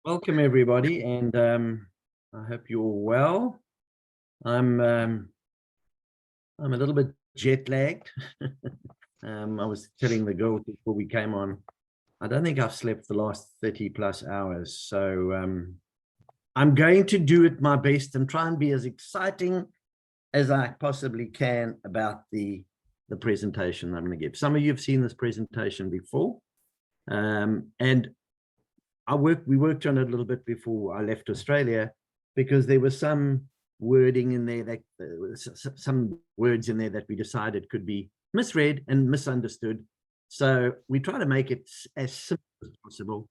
Welcome everybody, and I hope you're well. I'm a little bit jet lagged. I was telling the girls before we came on, I don't think I've slept the last 30 plus hours. So I'm going to do it my best and try and be as exciting as I possibly can about the presentation I'm going to give. Some of you have seen this presentation before, and we worked on it a little bit before I left Australia, because there was some wording in there that some words in there that we decided could be misread and misunderstood. So we try to make it as simple as possible.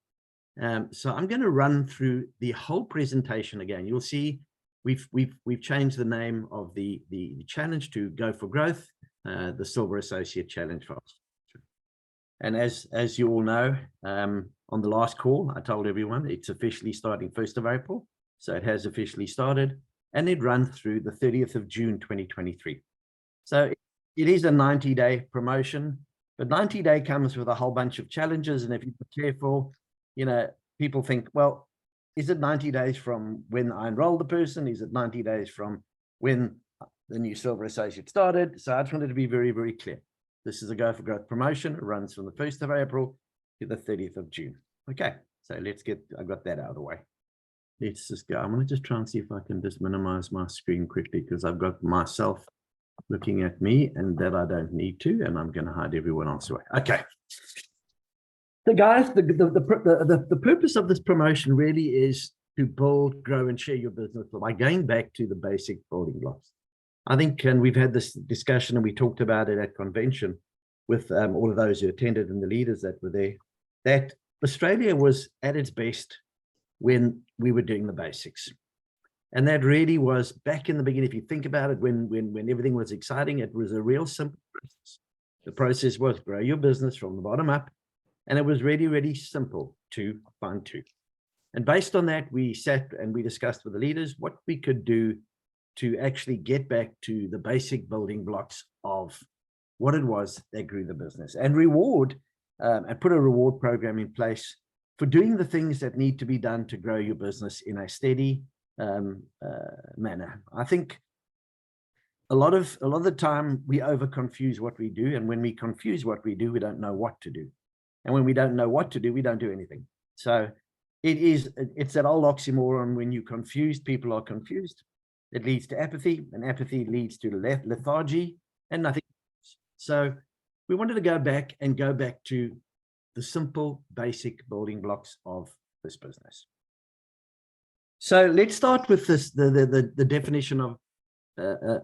So I'm going to run through the whole presentation again. You'll see we've changed the name of the challenge to Go for Growth, the Silver Associate Challenge for us. And as you all know, on the last call, I told everyone it's officially starting 1st of April. So it has officially started, and it runs through the 30th of June, 2023. So it is a 90-day promotion, but 90-day comes with a whole bunch of challenges. And if you're careful, people think, well, is it 90 days from when I enrolled the person? Is it 90 days from when the new Silver Associate started? So I just wanted to be very, very clear. This is a Go for Growth promotion. It runs from the 1st of April to the 30th of June. Okay, so I got that out of the way. Let's just go. I'm going to just try and see if I can just minimize my screen quickly, because I've got myself looking at me, and that I don't need to, and I'm going to hide everyone else away. Okay. So guys, the purpose of this promotion really is to build, grow, and share your business by going back to the basic building blocks. I think, and we've had this discussion and we talked about it at convention with all of those who attended and the leaders that were there, that Australia was at its best when we were doing the basics. And that really was back in the beginning. If you think about it, when everything was exciting, it was a real simple process. The process was grow your business from the bottom up. And it was really, really simple to find to. And based on that, we sat and we discussed with the leaders what we could do to actually get back to the basic building blocks of what it was that grew the business, and reward and put a reward program in place for doing the things that need to be done to grow your business in a steady manner. I think a lot of the time we over confuse what we do, and when we confuse what we do, we don't know what to do, and when we don't know what to do, we don't do anything. So it's that old oxymoron: when you confused, people are confused. It leads to apathy, and apathy leads to lethargy and nothing else. So we wanted to go back to the simple, basic building blocks of this business. So let's start with this, the definition of,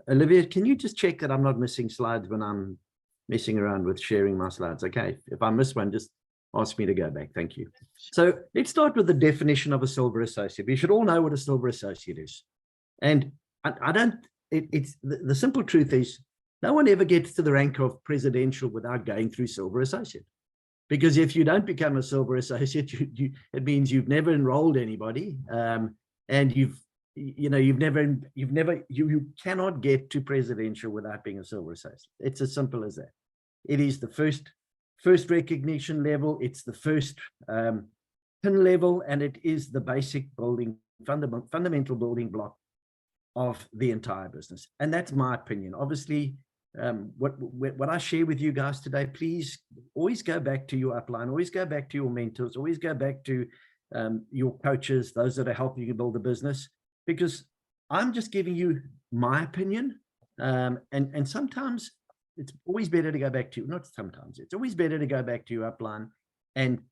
Olivia, can you just check that I'm not missing slides when I'm messing around with sharing my slides? Okay, if I miss one, just ask me to go back. Thank you. So let's start with the definition of a Silver Associate. We should all know what a Silver Associate is. And the simple truth is, no one ever gets to the rank of presidential without going through Silver Associate. Because if you don't become a Silver Associate, it means you've never enrolled anybody, and you cannot get to presidential without being a Silver Associate. It's as simple as that. It is the first recognition level. It's the first pin level, and it is the basic fundamental building block of the entire business. And that's my opinion. Obviously, what I share with you guys today, please always go back to your upline, always go back to your mentors, always go back to your coaches, those that are helping you build a business, because I'm just giving you my opinion. And sometimes it's always better to go back to, not sometimes, it's always better to go back to your upline and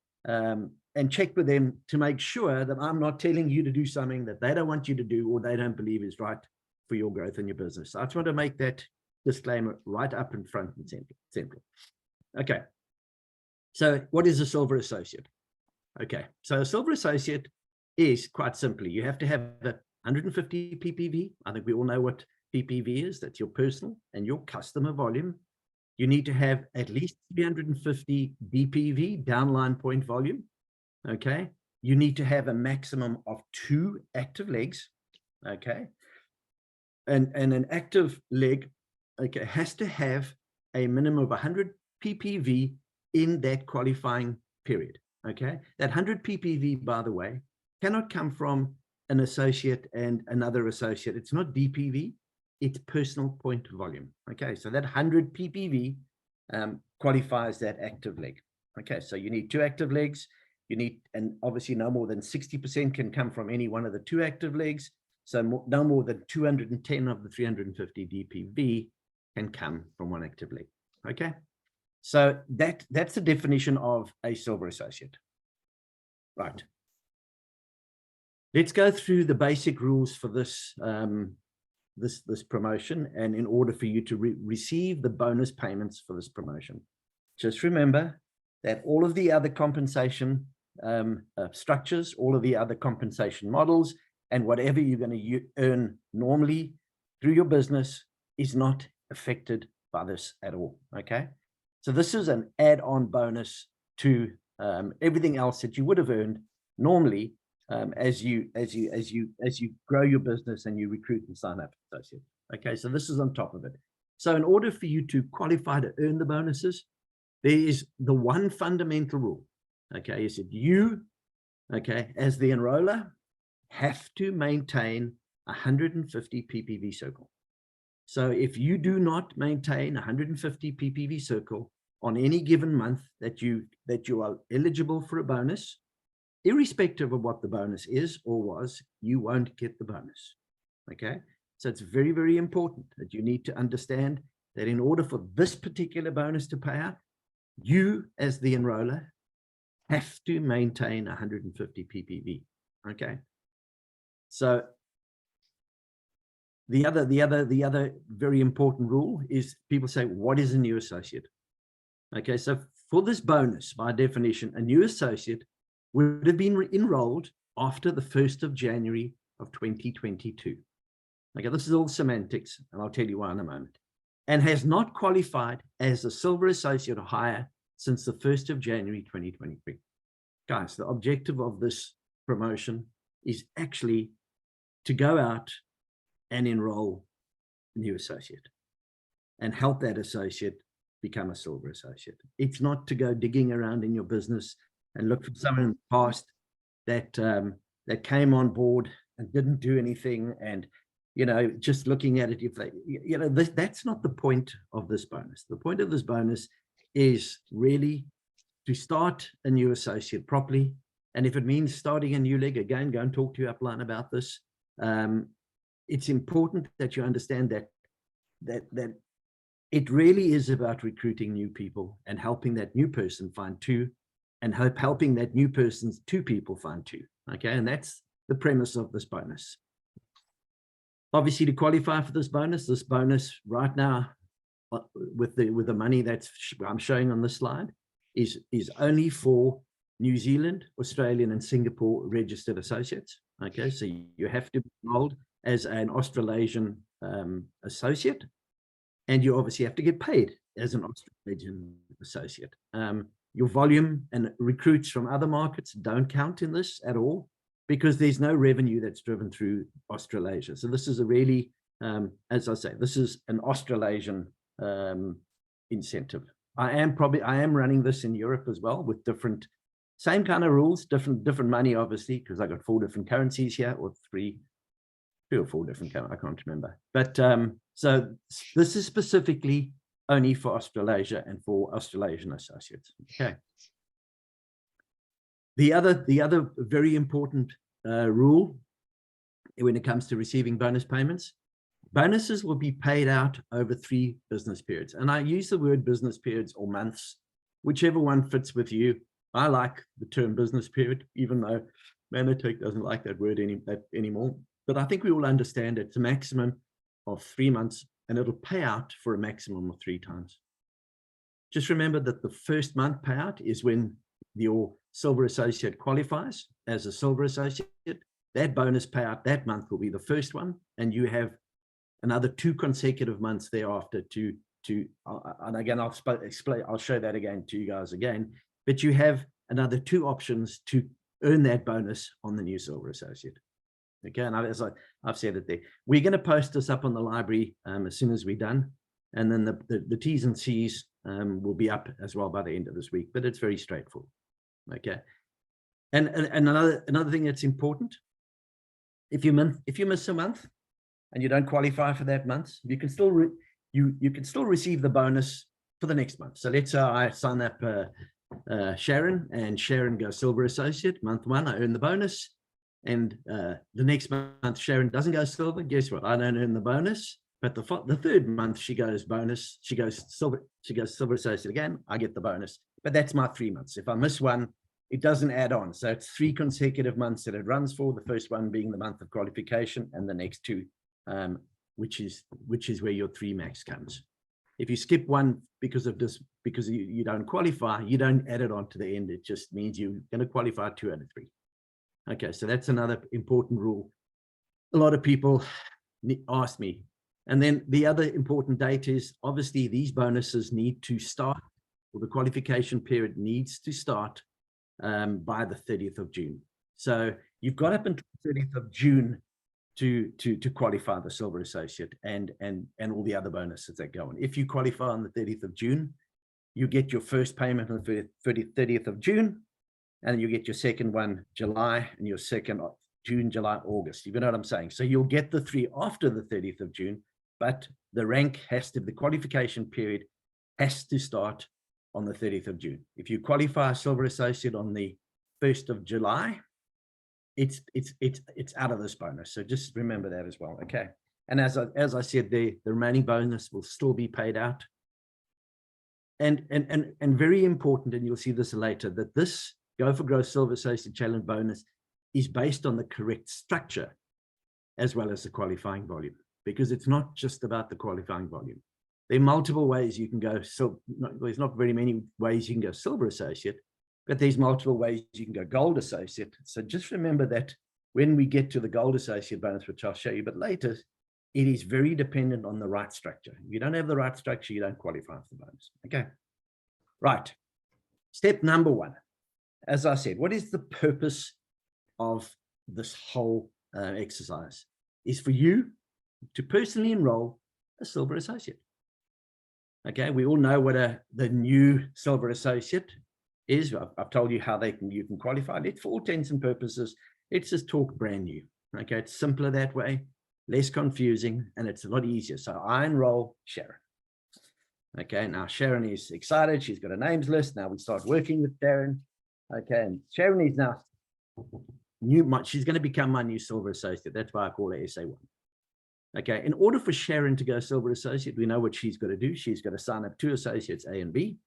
check with them to make sure that I'm not telling you to do something that they don't want you to do, or they don't believe is right for your growth in your business. I just want to make that disclaimer right up in front and center. Okay. So what is a Silver Associate? Okay. So a Silver Associate is, quite simply, you have to have 150 PPV. I think we all know what PPV is. That's your personal and your customer volume. You need to have at least 350 DPV, downline point volume. Okay. You need to have a maximum of 2 active legs. Okay. And an active leg, okay, has to have a minimum of 100 PPV in that qualifying period. Okay, that 100 ppv, by the way, cannot come from an associate and another associate. It's not DPV, it's personal point volume. Okay, so that 100 ppv qualifies that active leg. Okay, so you need 2 active legs. You need, and obviously no more than 60% can come from any one of the 2 active legs. So no more than 210 of the 350 DPV can come from 1 active leg. Okay, so that's the definition of a silver associate. Right. Let's go through the basic rules for this this promotion, and in order for you to receive the bonus payments for this promotion. Just remember that all of the other compensation structures, all of the other compensation models, and whatever you're going to earn normally through your business is not affected by this at all. Okay, so this is an add-on bonus to everything else that you would have earned normally as you grow your business and you recruit and sign up associates. Okay, so this is on top of it. So in order for you to qualify to earn the bonuses, there is the one fundamental rule. Okay, is that you, okay, as the enroller, have to maintain 150 ppv circle. So if you do not maintain 150 ppv circle on any given month that you are eligible for a bonus, irrespective of what the bonus is or was, you won't get the bonus. Okay, so it's very, very important that you need to understand that in order for this particular bonus to pay out, you as the enroller have to maintain 150 ppv. Okay, so the other very important rule is people say, what is a new associate? Okay, so for this bonus, by definition, a new associate would have been enrolled after the 1st of January of 2022. Okay, this is all semantics, and I'll tell you why in a moment. And has not qualified as a silver associate or higher since the 1st of January 2023. Guys, the objective of this promotion is actually to go out and enroll a new associate and help that associate become a silver associate. It's not to go digging around in your business and look for someone in the past that that came on board and didn't do anything, and just looking at it, if they, that's not the point of this bonus. The point of this bonus is really to start a new associate properly, and if it means starting a new leg, again, go and talk to your upline about this. It's important that you understand that it really is about recruiting new people and helping that new person find 2, and helping that new person's 2 people find 2. Okay, and that's the premise of this bonus. Obviously, to qualify for this bonus right now, with the money that's I'm showing on this slide, is only for New Zealand, Australian, and Singapore registered associates. Okay, so you have to be enrolled as an Australasian associate, and you obviously have to get paid as an Australasian associate. Your volume and recruits from other markets don't count in this at all, because there's no revenue that's driven through Australasia. So this is a really, as I say, this is an Australasian incentive. I am running this in Europe as well with same kind of rules, different money, obviously, because I got 4 different currencies here, or 3 or 4 different currencies, I can't remember. But so this is specifically only for Australasia and for Australasian associates. Okay. The other very important rule when it comes to receiving bonus payments, bonuses will be paid out over 3 business periods. And I use the word business periods or months, whichever one fits with you. I like the term business period, even though Manatech doesn't like that word anymore. But I think we all understand it's a maximum of 3 months, and it'll pay out for a maximum of 3 times. Just remember that the first month payout is when your silver associate qualifies as a silver associate. That bonus payout that month will be the first one, and you have another 2 consecutive months thereafter to and again, I'll show that again to you guys again, but you have another 2 options to earn that bonus on the new silver associate. Okay, and as I've said it there, we're going to post this up on the library as soon as we're done, and then the T's and C's will be up as well by the end of this week, but it's very straightforward. Okay. And another thing that's important, if you miss a month and you don't qualify for that month, you can still you can still receive the bonus for the next month. So let's say I sign up Sharon, and Sharon goes Silver Associate. Month 1, I earn the bonus. And the next month, Sharon doesn't go silver. Guess what? I don't earn the bonus. But the third month, she goes bonus. She goes silver. She goes Silver Associate again. I get the bonus. But that's my 3 months. If I miss one, it doesn't add on. So it's 3 consecutive months that it runs for. The first one being the month of qualification, and the next 2, which is where your 3 max comes. If you skip one because of this, because you don't qualify, you don't add it on to the end. It just means you're going to qualify 2 out of 3. Okay, so that's another important rule. A lot of people ask me. And then the other important date is, obviously, these bonuses need to start, or the qualification period needs to start by the 30th of June. So you've got up until the 30th of June to qualify the Silver Associate and all the other bonuses that go on. If you qualify on the 30th of June, you get your first payment on the 30th of June, and you get your second one July, and your second June, July, August. You know what I'm saying? So you'll get the 3 after the 30th of June, but the rank has to, the qualification period has to start on the 30th of June. If you qualify a Silver Associate on the 1st of July, it's out of this bonus. So just remember that as well. Okay. And as I said, the remaining bonus will still be paid out. And very important, and you'll see this later, that this Go for Growth Silver Associate Challenge bonus is based on the correct structure as well as the qualifying volume, because it's not just about the qualifying volume. There are multiple ways you can go. So there's not very many ways you can go Silver Associate, but there's multiple ways you can go Gold Associate. So just remember that when we get to the Gold Associate bonus, which I'll show you a bit later, it is very dependent on the right structure. If you don't have the right structure, you don't qualify for the bonus. Okay. Right. Step number 1. As I said, what is the purpose of this whole exercise? Is for you to personally enroll a Silver Associate. Okay, we all know what the new Silver Associate is. I've told you how you can qualify it. For all intents and purposes, let's just talk brand new. Okay, it's simpler that way, less confusing, and it's a lot easier. So I enroll Sharon. Okay, now Sharon is excited. She's got a names list. Now we start working with Sharon. Okay, and Sharon is now she's going to become my new Silver Associate. That's why I call her SA1. Okay, in order for Sharon to go Silver Associate, we know what she's got to do. She's got to sign up 2 associates, A and B.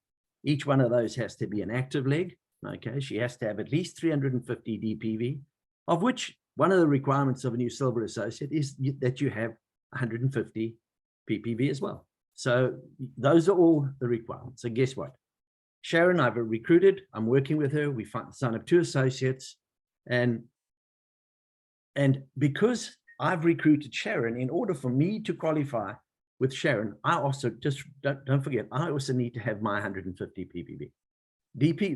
Each one of those has to be an active leg. Okay, she has to have at least 350 DPV, of which one of the requirements of a new Silver Associate is that you have 150 PPV as well. So those are all the requirements. So guess what? Sharon, I've recruited. I'm working with her. We sign up 2 associates. And because I've recruited Sharon, in order for me to qualify with Sharon, I also just don't forget, I also need to have my 150 PPV.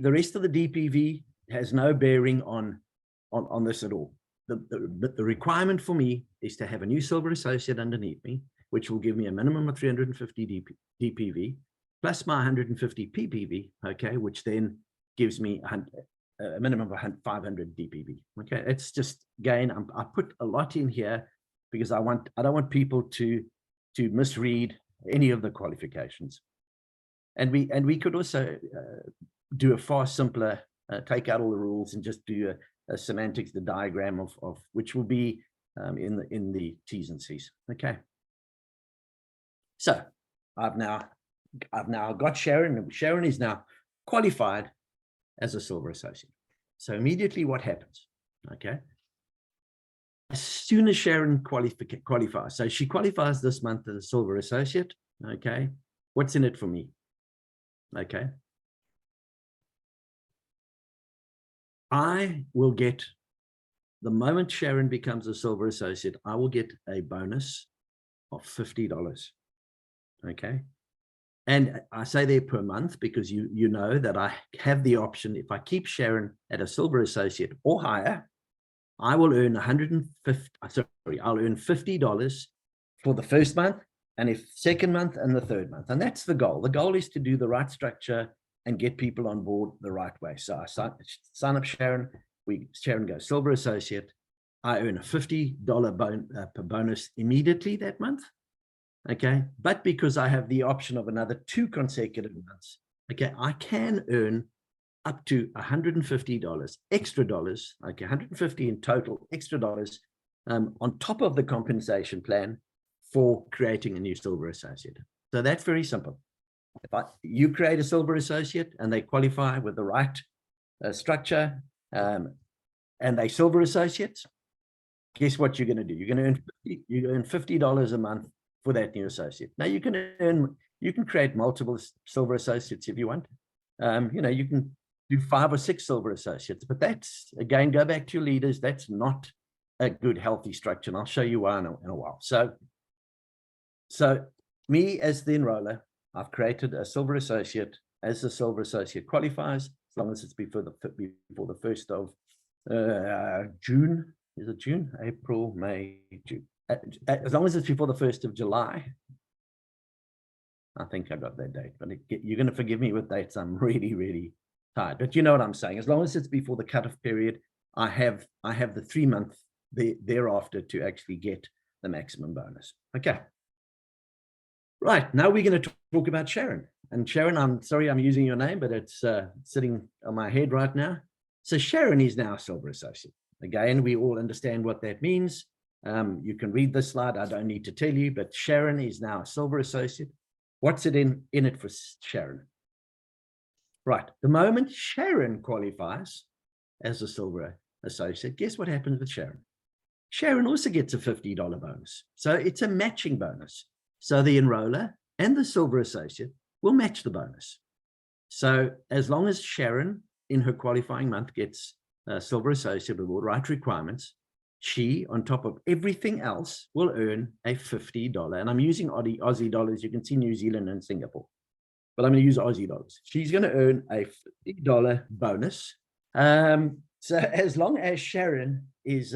The rest of the DPV has no bearing on this at all. The requirement for me is to have a new Silver Associate underneath me, which will give me a minimum of 350 DPV plus my 150 PPV, okay, which then gives me a minimum of 500 DPV. Okay, it's just, again, I put a lot in here because I don't want people to misread any of the qualifications. And we could also do a far simpler, take out all the rules and just do a semantics, the diagram of which will be in the T's and C's. Okay. So I've now got Sharon, and Sharon is now qualified as a Silver Associate. So immediately what happens? Okay. As soon as Sharon qualifies, so she qualifies this month as a Silver Associate. Okay. What's in it for me? Okay. I will get, the moment Sharon becomes a Silver Associate, I will get a bonus of $50. Okay. And I say there per month because you know that I have the option, if I keep Sharon at a Silver Associate or higher, I will earn I'll earn $50 for the first month, and if second month and the third month. And that's the goal. The goal is to do the right structure and get people on board the right way. So I sign up Sharon. Sharon goes silver associate. I earn a $50 per bonus immediately that month. Okay, but because I have the option of another 2 consecutive months, okay, I can earn up to $150 extra dollars, okay, 150 in total extra dollars on top of the compensation plan for creating a new silver associate. So that's very simple. If you create a silver associate and they qualify with the right structure and they silver associates, guess what you're going to do? You're going to earn $50 a month for that new associate. Now you can create multiple silver associates if you want. You can do 5 or 6 silver associates, but that's, again, go back to your leaders. That's not a good, healthy structure. And I'll show you why in a while. So me as the enroller, I've created a silver associate. As the silver associate qualifies, as long as it's before the 1st of June. Is it June? April, May, June. As long as it's before the 1st of July. I think I got that date, but you're going to forgive me with dates. I'm really, really tired. But you know what I'm saying. As long as it's before the cutoff period, I have the 3-month thereafter to actually get the maximum bonus. Okay. Right. Now we're going to talk about Sharon. And Sharon, I'm sorry I'm using your name, but it's sitting on my head right now. So Sharon is now a silver associate. Again, we all understand what that means. You can read this slide. I don't need to tell you, but Sharon is now a silver associate. What's it in it for Sharon? Right. The moment Sharon qualifies as a silver associate, guess what happens with Sharon? Sharon also gets a $50 bonus. So it's a matching bonus. So the enroller and the silver associate will match the bonus. So as long as Sharon in her qualifying month gets a silver associate with all the right requirements, she, on top of everything else, will earn a $50. And I'm using Aussie dollars. You can see New Zealand and Singapore, but I'm going to use Aussie dollars. She's going to earn a $50 bonus. So as long as Sharon is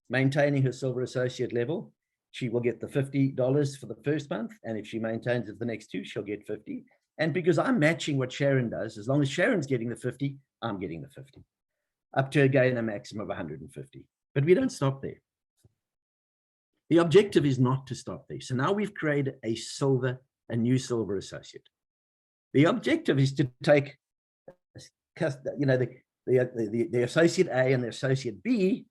maintaining her silver associate level, she will get the $50 for the first month. And if she maintains it the next 2, she'll get 50. And because I'm matching what Sharon does, as long as Sharon's getting the 50, I'm getting the 50. Up to, again, a maximum of 150. But we don't stop there. The objective is not to stop there. So now we've created a new silver associate. The objective is to take, the associate A and the associate B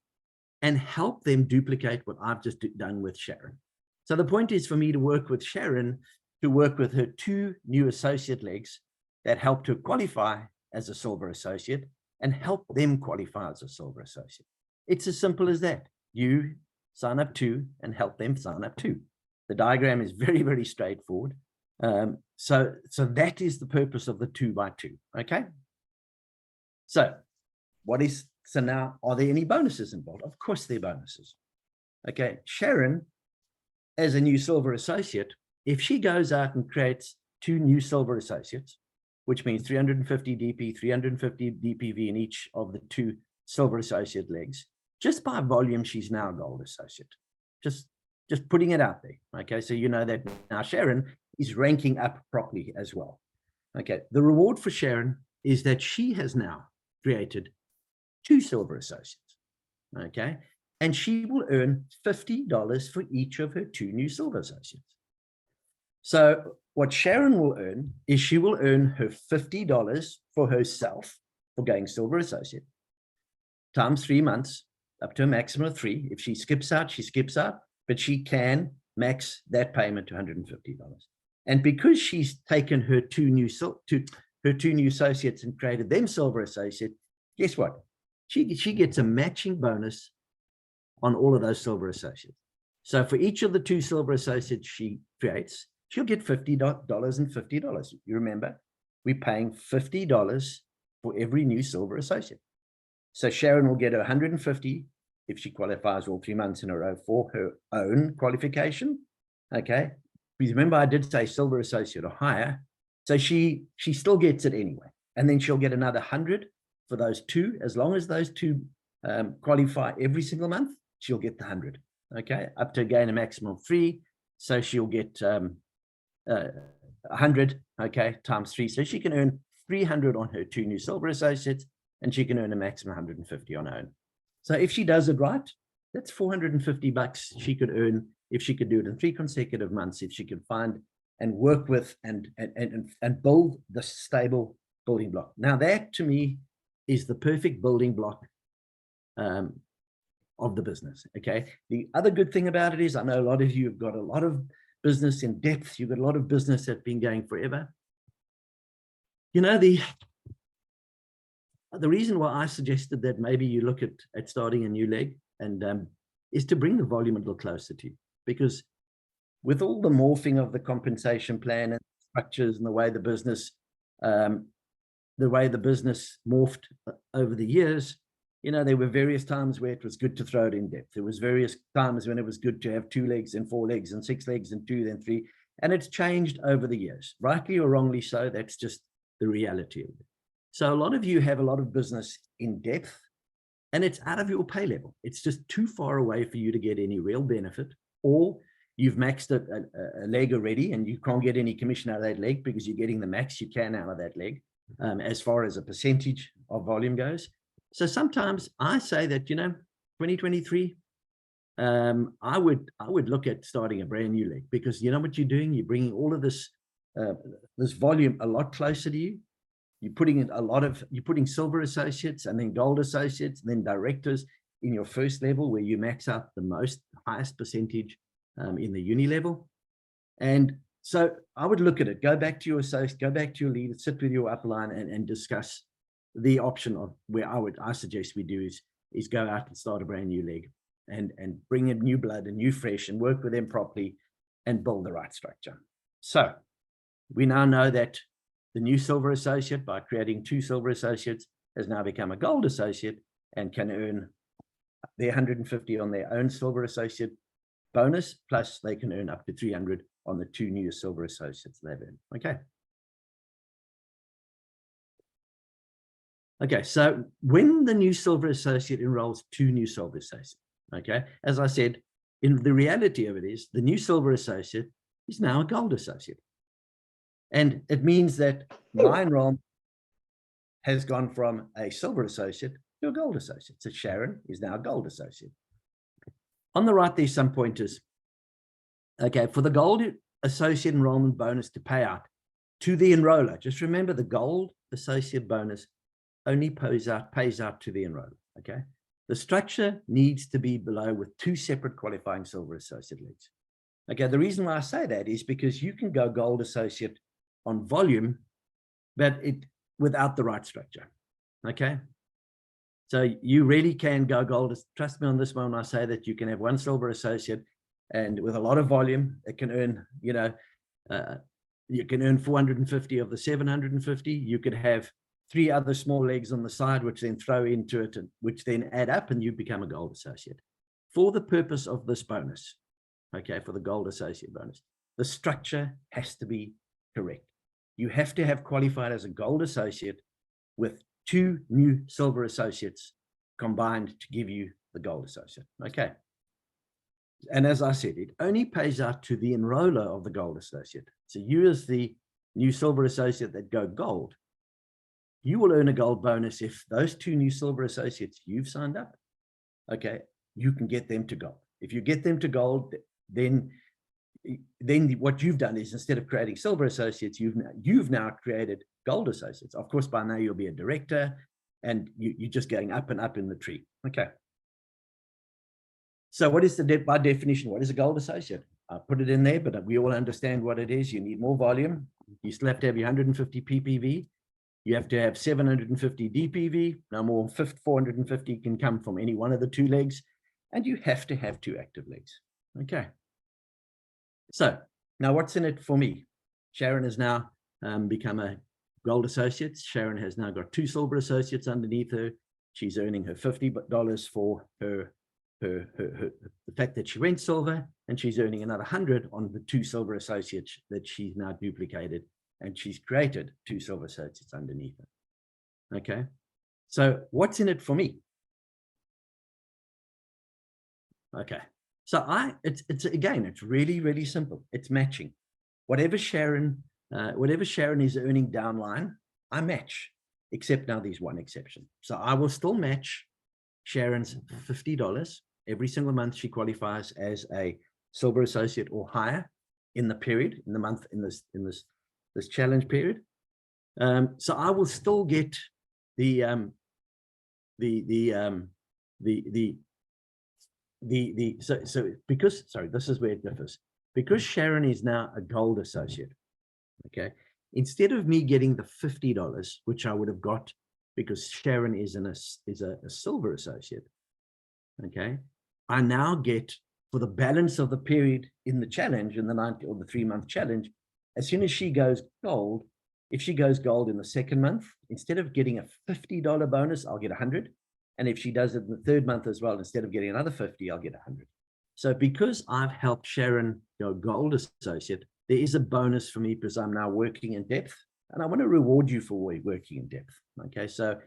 and help them duplicate what I've just done with Sharon. So the point is for me to work with Sharon, to work with her 2 new associate legs that helped her qualify as a silver associate and help them qualify as a silver associate. It's as simple as that. You sign up 2 and help them sign up 2. The diagram is very, very straightforward. So that is the purpose of the 2x2. Okay. So now, are there any bonuses involved? Of course there are bonuses. Okay. Sharon, as a new silver associate, if she goes out and creates 2 new silver associates, which means 350 DP, 350 DPV in each of the 2 silver associate legs, just by volume, she's now a gold associate. Just putting it out there. Okay, so you know that now Sharon is ranking up properly as well. Okay, the reward for Sharon is that she has now created 2 silver associates. Okay, and she will earn $50 for each of her 2 new silver associates. So what Sharon will earn is she will earn her $50 for herself for going silver associate times 3 months up to a maximum of 3. If she skips out, she skips out, but she can max that payment to $150. And because she's taken her 2 new associates and created them silver associate, guess what? She gets a matching bonus on all of those silver associates. So for each of the 2 silver associates she creates, she'll get $50 and $50. You remember, we're paying $50 for every new silver associate. So Sharon will get 150 if she qualifies all 3 months in a row for her own qualification. Okay. Because remember, I did say silver associate or higher. So she still gets it anyway. And then she'll get another 100 for those 2. As long as those 2 qualify every single month, she'll get the 100. Okay. Up to, again, a maximum of 3. So she'll get 100, okay, times 3. So she can earn 300 on her 2 new silver associates, and she can earn a maximum 150 on her own. So if she does it right, that's $450 she could earn if she could do it in 3 consecutive months, if she could find and work with and build the stable building block. Now that to me is the perfect building block of the business. Okay. The other good thing about it is, I know a lot of you have got a lot of business in depth. You've got a lot of business that's been going forever. You know, the reason why I suggested that maybe you look at starting a new leg and is to bring the volume a little closer to you, because with all the morphing of the compensation plan and structures and the way the business morphed over the years, you know, there were various times where it was good to throw it in depth. There was various times when it was good to have 2 legs and 4 legs and 6 legs and 2, then 3. And it's changed over the years, rightly or wrongly so. That's just the reality of it. So a lot of you have a lot of business in depth, and it's out of your pay level. It's just too far away for you to get any real benefit, or you've maxed a leg already and you can't get any commission out of that leg because you're getting the max you can out of that leg as far as a percentage of volume goes. So sometimes I say that, you know, 2023, I would look at starting a brand new leg, because you know what you're doing? You're bringing all of this volume a lot closer to you. You're putting silver associates and then gold associates and then directors in your first level, where you max out the highest percentage in the uni level. And so I would look at it, go back to your associate, go back to your leader, sit with your upline and discuss the option of where I suggest we do is go out and start a brand new leg and bring in new blood and new fresh and work with them properly and build the right structure. So we now know that the new silver associate, by creating 2 silver associates, has now become a gold associate and can earn their 150 on their own silver associate bonus, plus they can earn up to 300 on the 2 new silver associates they've earned. Okay. Okay, so when the new silver associate enrolls 2 new silver associates, okay, as I said, in the reality of it is the new silver associate is now a gold associate. And it means that my enrollment has gone from a silver associate to a gold associate. So Sharon is now a gold associate. On the right, there's some pointers. Okay, for the gold associate enrollment bonus to pay out to the enroller, just remember the gold associate bonus only pays out to the enroller. Okay, the structure needs to be below with 2 separate qualifying silver associate legs. Okay, the reason why I say that is because you can go gold associate on volume, but without the right structure. Okay, so you really can go gold. Trust me on this one. I say that you can have 1 silver associate, and with a lot of volume, it can earn, you know, you can earn 450 of the 750. You could have 3 other small legs on the side, which then throw into it, and which then add up, and you become a gold associate. For the purpose of this bonus, okay, for the gold associate bonus, the structure has to be correct. You have to have qualified as a gold associate with 2 new silver associates combined to give you the gold associate. Okay. And as I said, it only pays out to the enroller of the gold associate. So you, as the new silver associate that go gold, you will earn a gold bonus if those 2 new silver associates you've signed up, okay, you can get them to gold. If you get them to gold, then what you've done is, instead of creating silver associates, you've now created gold associates. Of course, by now you'll be a director, and you're just going up and up in the tree. Okay. So what is by definition, what is a gold associate? I put it in there, but we all understand what it is. You need more volume. You still have to have your 150 PPV. You have to have 750 DPV. No more. 450 can come from any one of the 2 legs, and you have to have 2 active legs. Okay. So now what's in it for me? Sharon has now become a gold associate. Sharon has now got 2 silver associates underneath her. She's earning her $50 for the fact that she went silver, and she's earning another 100 on the 2 silver associates that she's now duplicated, and she's created 2 silver associates underneath her. Okay. So what's in it for me? Okay. So it's really, really simple. It's matching. Whatever Sharon is earning downline, I match, except now there's one exception. So I will still match Sharon's $50 every single month she qualifies as a silver associate or higher in the period, in the month, in this challenge period. So I will still get so because, sorry, this is where it differs. Because Sharon is now a gold associate, okay, instead of me getting the $50, which I would have got because Sharon is a silver associate, okay, I now get, for the balance of the period in the challenge, in the 90 or the 3-month challenge, as soon as she goes gold, if she goes gold in the 2nd month, instead of getting a $50 bonus, I'll get 100. And if she does it in the 3rd month as well, instead of getting another 50, I'll get 100. So because I've helped Sharon go gold associate, there is a bonus for me because I'm now working in depth, and I want to reward you for working in depth. Okay, so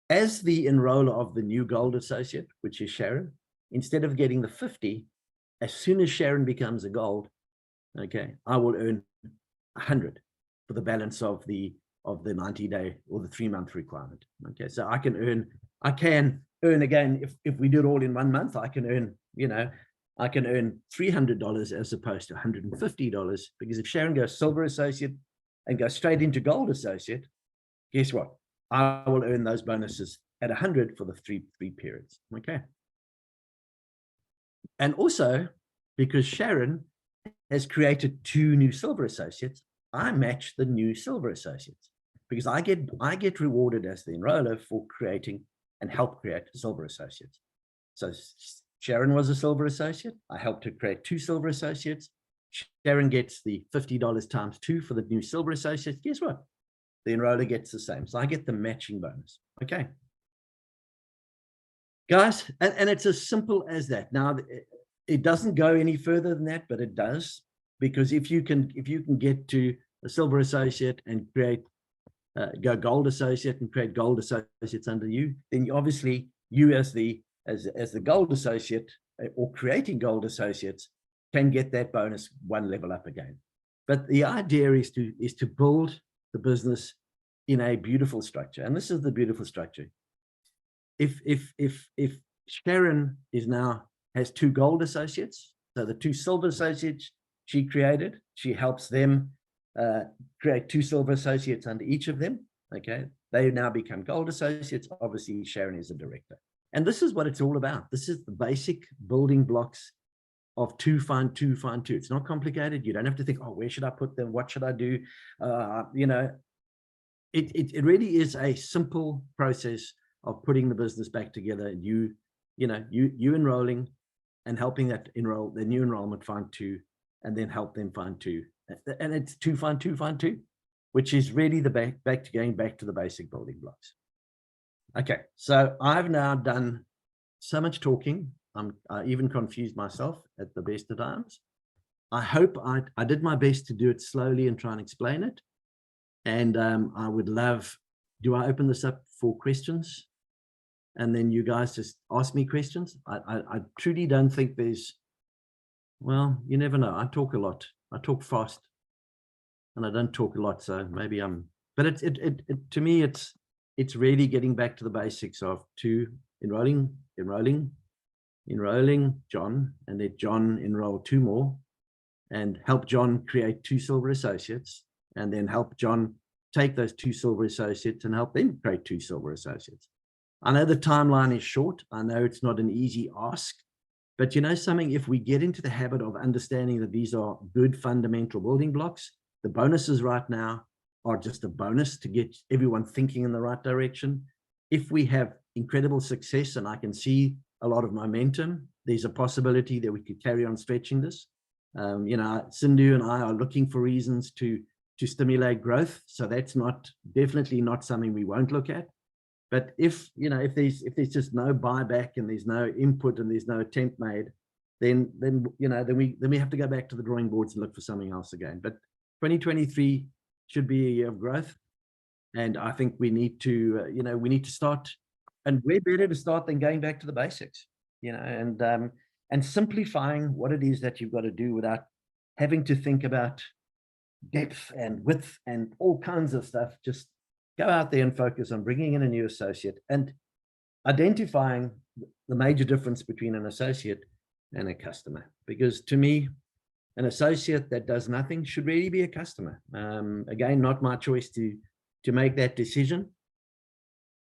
as the enroller of the new gold associate, which is Sharon, instead of getting the 50, as soon as Sharon becomes a gold, okay, I will earn 100 for the balance of the 90-day or the 3-month requirement. Okay, so I can earn again, if we do it all in 1 month, I can earn, I can earn $300 as opposed to $150, because if Sharon goes silver associate and goes straight into gold associate, guess what? I will earn those bonuses at 100 for the three periods. Okay. And also, because Sharon has created 2 new silver associates, I match the new silver associates, because I get rewarded as the enroller for creating and help create silver associates. So Sharon was a silver associate. I helped her create 2 silver associates. Sharon gets the $50 times 2 for the new silver associates. Guess what? The enroller gets the same. So I get the matching bonus. Okay. Guys, and it's as simple as that. Now, it doesn't go any further than that, but it does, because if you can get to a silver associate and create go gold associate and create gold associates under you, then obviously you as the gold associate or creating gold associates can get that bonus 1 level up again. But the idea is to build the business in a beautiful structure, and this is the beautiful structure. If Sharon has 2 gold associates, so the 2 silver associates she created, she helps them create 2 silver associates under each of them. Okay, they now become gold associates. Obviously, Sharon is a director, and this is what it's all about. This is the basic building blocks of 2 find 2 find 2. It's not complicated. You don't have to think, oh, where should I put them? What should I do? It really is a simple process of putting the business back together. And you enrolling and helping the new enrollment find 2, and then help them find 2. And it's 2 find 2 find 2, which is really the going back to the basic building blocks. Okay, so I've now done so much talking. I even confused myself at the best of times. I hope I did my best to do it slowly and try and explain it. And I would love, do I open this up for questions? And then you guys just ask me questions. I truly don't think well, you never know. I talk a lot. I talk fast, and I don't talk a lot. So maybe but to me, it's really getting back to the basics of enrolling John, and let John enroll 2 more, and help John create 2 silver associates, and then help John take those 2 silver associates and help them create 2 silver associates. I know the timeline is short. I know it's not an easy ask, but you know something, if we get into the habit of understanding that these are good fundamental building blocks, the bonuses right now are just a bonus to get everyone thinking in the right direction. If we have incredible success, and I can see a lot of momentum, there's a possibility that we could carry on stretching this. Sindhu and I are looking for reasons to stimulate growth. So that's definitely not something we won't look at. But if there's just no buyback and there's no input and there's no attempt made, then we have to go back to the drawing boards and look for something else again. But 2023 should be a year of growth, and I think we need to start. And where better to start than going back to the basics, and simplifying what it is that you've got to do without having to think about depth and width and all kinds of stuff. Just go out there and focus on bringing in a new associate and identifying the major difference between an associate and a customer. Because to me, an associate that does nothing should really be a customer. Again, not my choice to make that decision.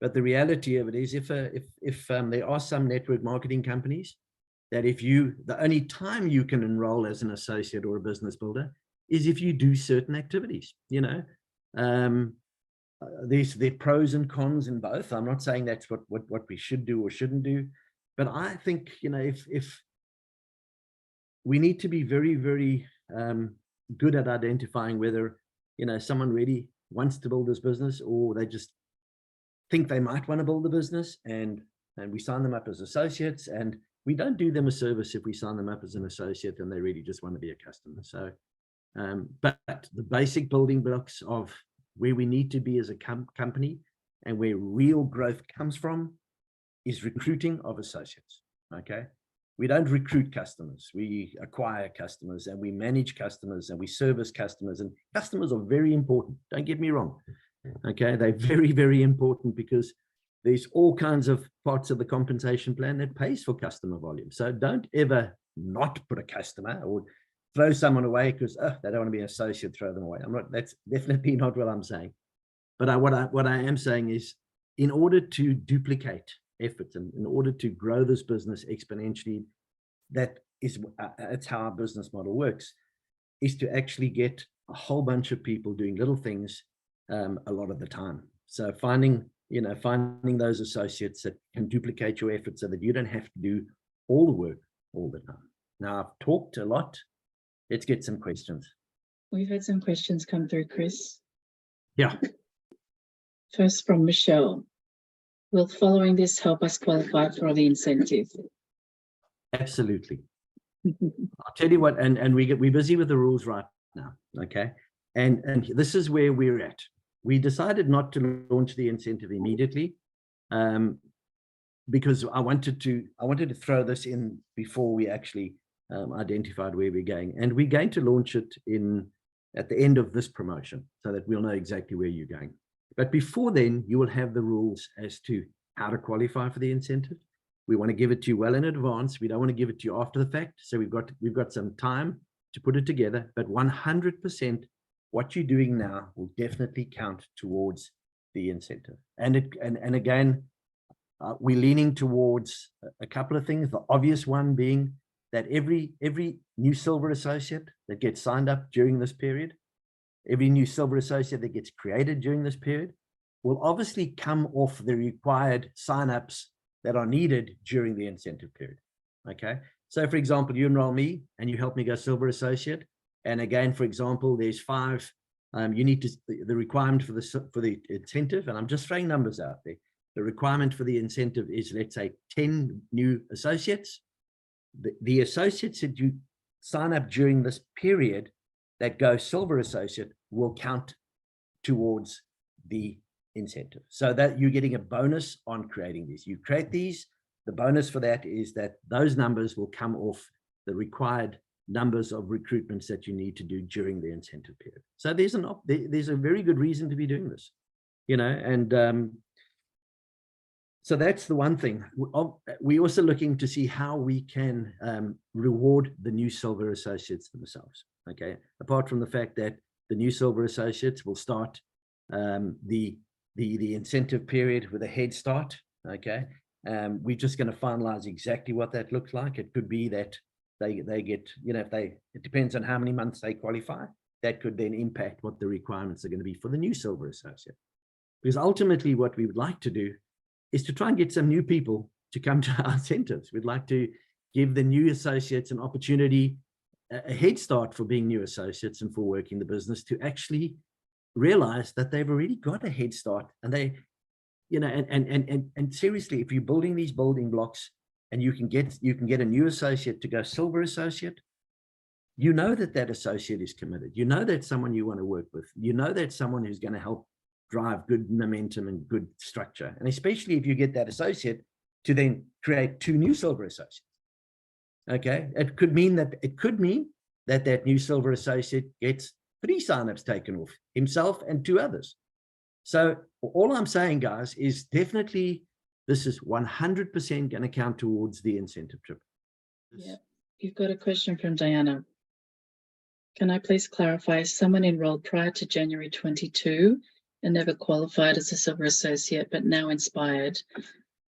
But the reality of it is, if there are some network marketing companies that the only time you can enroll as an associate or a business builder is if you do certain activities. There are pros and cons in both. I'm not saying that's what we should do or shouldn't do, but I think if we need to be very, very good at identifying whether someone really wants to build this business, or they just think they might want to build a business, and we sign them up as associates, and we don't do them a service if we sign them up as an associate and they really just want to be a customer. So but the basic building blocks of where we need to be as a company and where real growth comes from is recruiting of associates. Okay, we don't recruit customers, we acquire customers, and we manage customers, and we service customers. And customers are very important, don't get me wrong. Okay, they're very, very important, because there's all kinds of parts of the compensation plan that pays for customer volume. So don't ever not put a customer or throw someone away because they don't want to be an associate, throw them away. That's definitely not what I'm saying. But what I am saying is, in order to duplicate efforts and in order to grow this business exponentially, that's how our business model works, is to actually get a whole bunch of people doing little things a lot of the time. So finding those associates that can duplicate your efforts so that you don't have to do all the work all the time. Now, I've talked a lot. Let's get some questions. We've had some questions come through, Chris. Yeah. First from Michelle. Will following this help us qualify for the incentive? Absolutely. I'll tell you what, and we're busy with the rules right now. Okay. And this is where we're at. We decided not to launch the incentive immediately because I wanted to throw this in before we actually identified where we're going. And we're going to launch it at the end of this promotion so that we'll know exactly where you're going. But before then, you will have the rules as to how to qualify for the incentive. We want to give it to you well in advance. We don't want to give it to you after the fact. So we've got some time to put it together, but 100% what you're doing now will definitely count towards the incentive. And again, we're leaning towards a couple of things. The obvious one being that every new silver associate that gets signed up during this period, every new silver associate that gets created during this period will obviously come off the required signups that are needed during the incentive period. Okay. So for example, you enroll me and you help me go silver associate. And again, for example, there's 5, you need to, the requirement for the incentive, and I'm just throwing numbers out there. The requirement for the incentive is, let's say, 10 new associates. The associates that you sign up during this period that go silver associate will count towards the incentive. So that you're getting a bonus on creating these. You create these, the bonus for that is that those numbers will come off the required numbers of recruitments that you need to do during the incentive period. So there's a very good reason to be doing this, and so that's the one thing. We're also looking to see how we can reward the new silver associates themselves. Okay, apart from the fact that the new silver associates will start the incentive period with a head start. Okay, we're just going to finalize exactly what that looks like. It could be that they get, it depends on how many months they qualify. That could then impact what the requirements are going to be for the new silver associate. Because ultimately what we would like to do is to try and get some new people to come to our incentives. We'd like to give the new associates an opportunity, a head start for being new associates and for working the business, to actually realize that they've already got a head start. And they, and seriously, if you're building these building blocks and you can get a new associate to go silver associate, that associate is committed. That's someone you want to work with. That's someone who's going to help drive good momentum and good structure. And especially if you get that associate to then create 2 new silver associates. Okay, it could mean that new silver associate gets 3 signups taken off himself and 2 others. So all I'm saying, guys, is definitely this is 100% going to count towards the incentive trip. Yeah. You've got a question from Diana. Can I please clarify, if someone enrolled prior to January 22 and never qualified as a silver associate, but now inspired,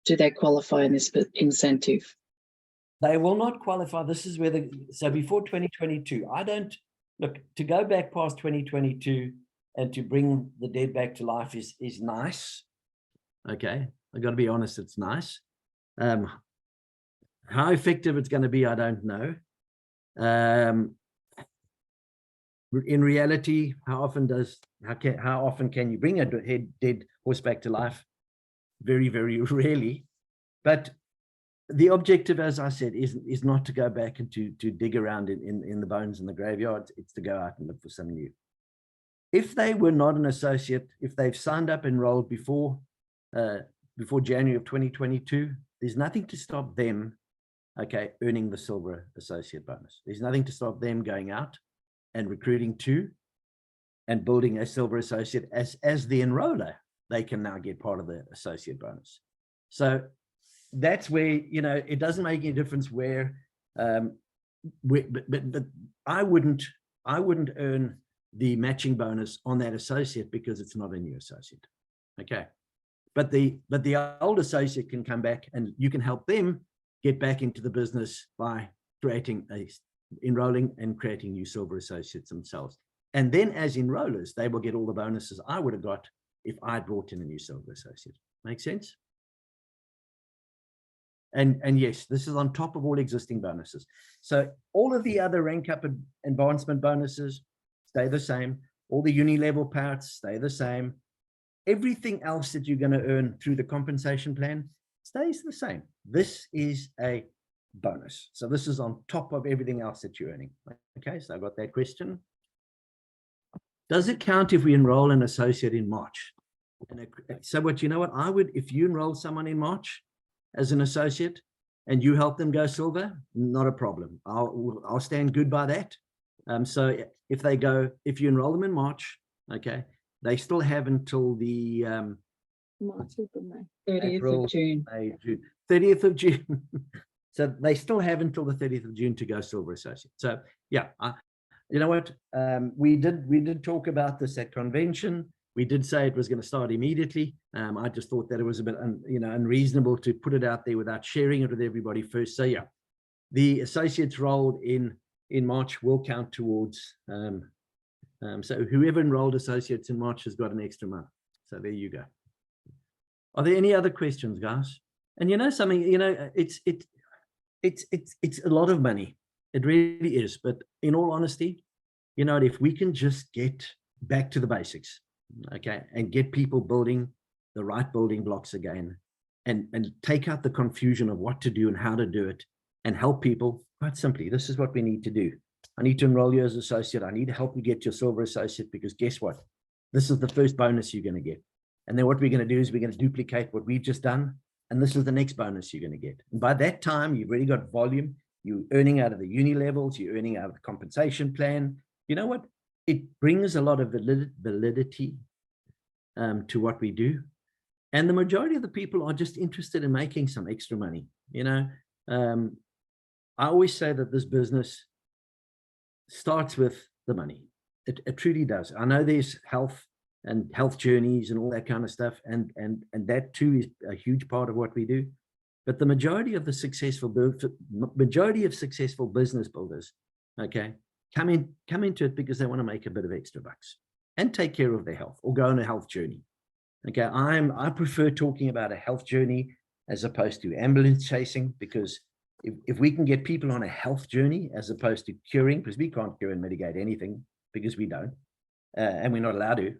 do they qualify in this incentive? They will not qualify. This is where so before 2022, I don't look to go back past 2022 and to bring the dead back to life is nice. Okay. I got to be honest. It's nice. How effective it's going to be, I don't know. In reality, how often can you bring a dead horse back to life? Very, very rarely. But the objective, as I said, is not to go back and to dig around in the bones in the graveyard. It's to go out and look for some new. If they were not an associate, if they've signed up, enrolled before January of 2022, there's nothing to stop them, okay, earning the silver associate bonus. There's nothing to stop them going out and recruiting to and building a silver associate as the enroller. They can now get part of the associate bonus. So that's where, you know, it doesn't make any difference where, but I wouldn't earn the matching bonus on that associate because it's not a new associate. Okay. But the old associate can come back and you can help them get back into the business by enrolling and creating new silver associates themselves. And then as enrollers, they will get all the bonuses I would have got if I brought in a new silver associate. Make sense? And yes, this is on top of all existing bonuses. So all of the other rank up and advancement bonuses stay the same. All the uni level parts stay the same. Everything else that you're going to earn through the compensation plan stays the same. This is a bonus. So this is on top of everything else that you're earning. Okay, so I got that question. Does it count if we enroll an associate in March? So what, you know what, I would, if you enroll someone in March as an associate and you help them go silver, not a problem. I'll stand good by that. So if you enroll them in March, okay, they still have until the March, 30th of June. 30th of June. So they still have until the 30th of June to go silver associate. So yeah, you know what? We did talk about this at convention. We did say it was going to start immediately. I just thought that it was a bit unreasonable to put it out there without sharing it with everybody first. So yeah, the associates rolled in March will count towards. So whoever enrolled associates in March has got an extra month. So there you go. Are there any other questions, guys? And you know something, you know, it's a lot of money. It really is. But in all honesty, you know, if we can just get back to the basics, okay, and get people building the right building blocks again, and take out the confusion of what to do and how to do it, and help people, quite simply, this is what we need to do. I need to enroll you as associate. I need to help you get your silver associate, because guess what? This is the first bonus you're going to get. And then what we're going to do is we're going to duplicate what we've just done. And this is the next bonus you're going to get. And by that time, you've already got volume. You're earning out of the uni levels. You're earning out of the compensation plan. You know what? It brings a lot of validity to what we do. And the majority of the people are just interested in making some extra money. You know, I always say that this business starts with the money. It truly does. I know there's health and health journeys and all that kind of stuff. And that too is a huge part of what we do. But the majority of successful business builders, okay, come into it because they want to make a bit of extra bucks and take care of their health or go on a health journey. Okay, I prefer talking about a health journey as opposed to ambulance chasing, because if we can get people on a health journey as opposed to curing, because we can't cure and mitigate anything, because we don't, and we're not allowed to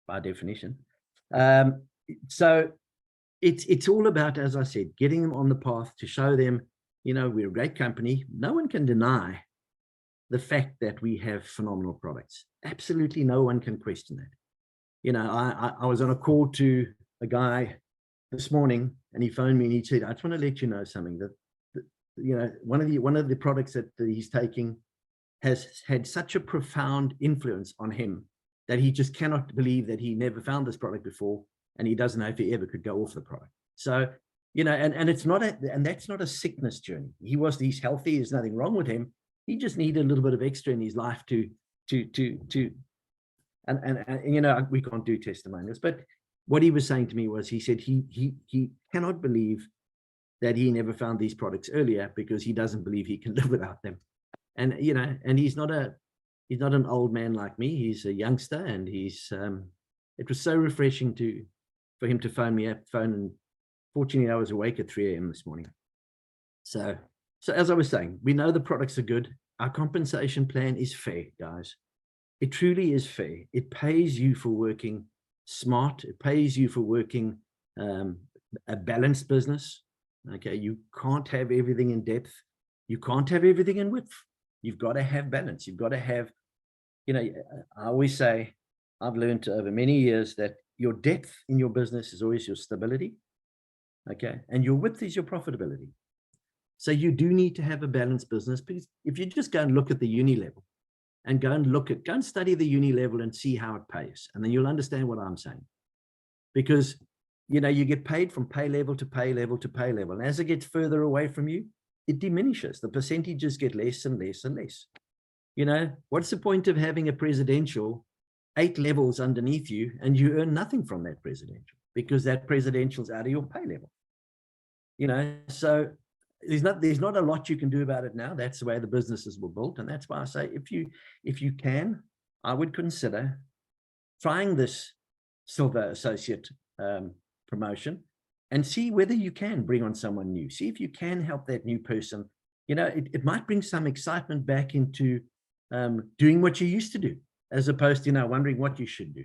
by definition. So it's all about, as I said, getting them on the path to show them, you know, we're a great company. No one can deny the fact that we have phenomenal products. Absolutely no one can question that. You know, I was on a call to a guy this morning, and he phoned me and he said, I just want to let you know something, that you know, one of the products that he's taking has had such a profound influence on him that he just cannot believe that he never found this product before, and he doesn't know if he ever could go off the product. So, you know, and it's not and that's not a sickness journey. He's healthy. There's nothing wrong with him. He just needed a little bit of extra in his life and you know, we can't do testimonials, but what he was saying to me was, he said he cannot believe that he never found these products earlier, because he doesn't believe he can live without them. And, you know, and he's not an old man like me. He's a youngster, and it was so refreshing for him to phone me up, and fortunately I was awake at 3 a.m. this morning. So as I was saying, we know the products are good. Our compensation plan is fair, guys. It truly is fair. It pays you for working smart. It pays you for working a balanced business. Okay, you can't have everything in depth. You can't have everything in width. You've got to have balance. You've got to have, you know, I always say, I've learned over many years that your depth in your business is always your stability. Okay, and your width is your profitability. So you do need to have a balanced business, because if you just go and look at the uni level and go and study the uni level and see how it pays, and then you'll understand what I'm saying. Because, you know, you get paid from pay level to pay level to pay level. And as it gets further away from you, it diminishes. The percentages get less and less and less. You know, what's the point of having a presidential 8 levels underneath you and you earn nothing from that presidential, because that presidential's out of your pay level? You know, so there's not a lot you can do about it now. That's the way the businesses were built. And that's why I say, if you can, I would consider trying this silver associate promotion and see whether you can bring on someone new. See if you can help that new person. You know, it might bring some excitement back into doing what you used to do, as opposed to, you know, wondering what you should do.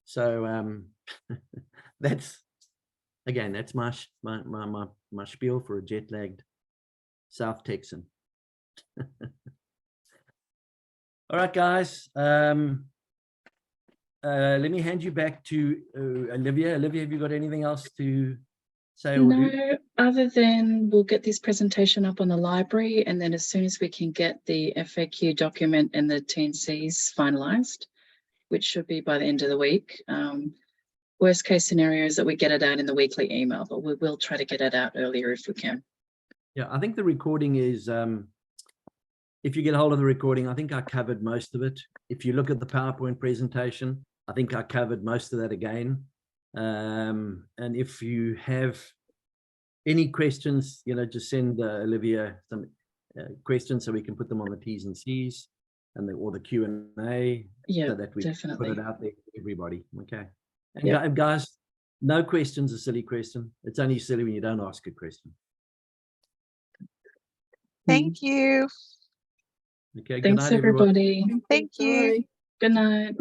So that's my spiel for a jet lagged South Texan. All right, guys. Let me hand you back to Olivia. Olivia, have you got anything else to say? No, other than we'll get this presentation up on the library, and then as soon as we can get the FAQ document and the T&Cs finalized, which should be by the end of the week. Worst case scenario is that we get it out in the weekly email, but we will try to get it out earlier if we can. Yeah, I think the recording is, if you get a hold of the recording, I think I covered most of it. If you look at the PowerPoint presentation, I think I covered most of that again. And if you have any questions, you know, just send Olivia some questions so we can put them on the T's and C's and or the Q&A, yeah, so that we definitely put it out there for everybody. Okay. And guys, no question's a silly question. It's only silly when you don't ask a question. Thank you. Okay. Thanks, good night, everyone. everybody. Thank you. Bye. Good night.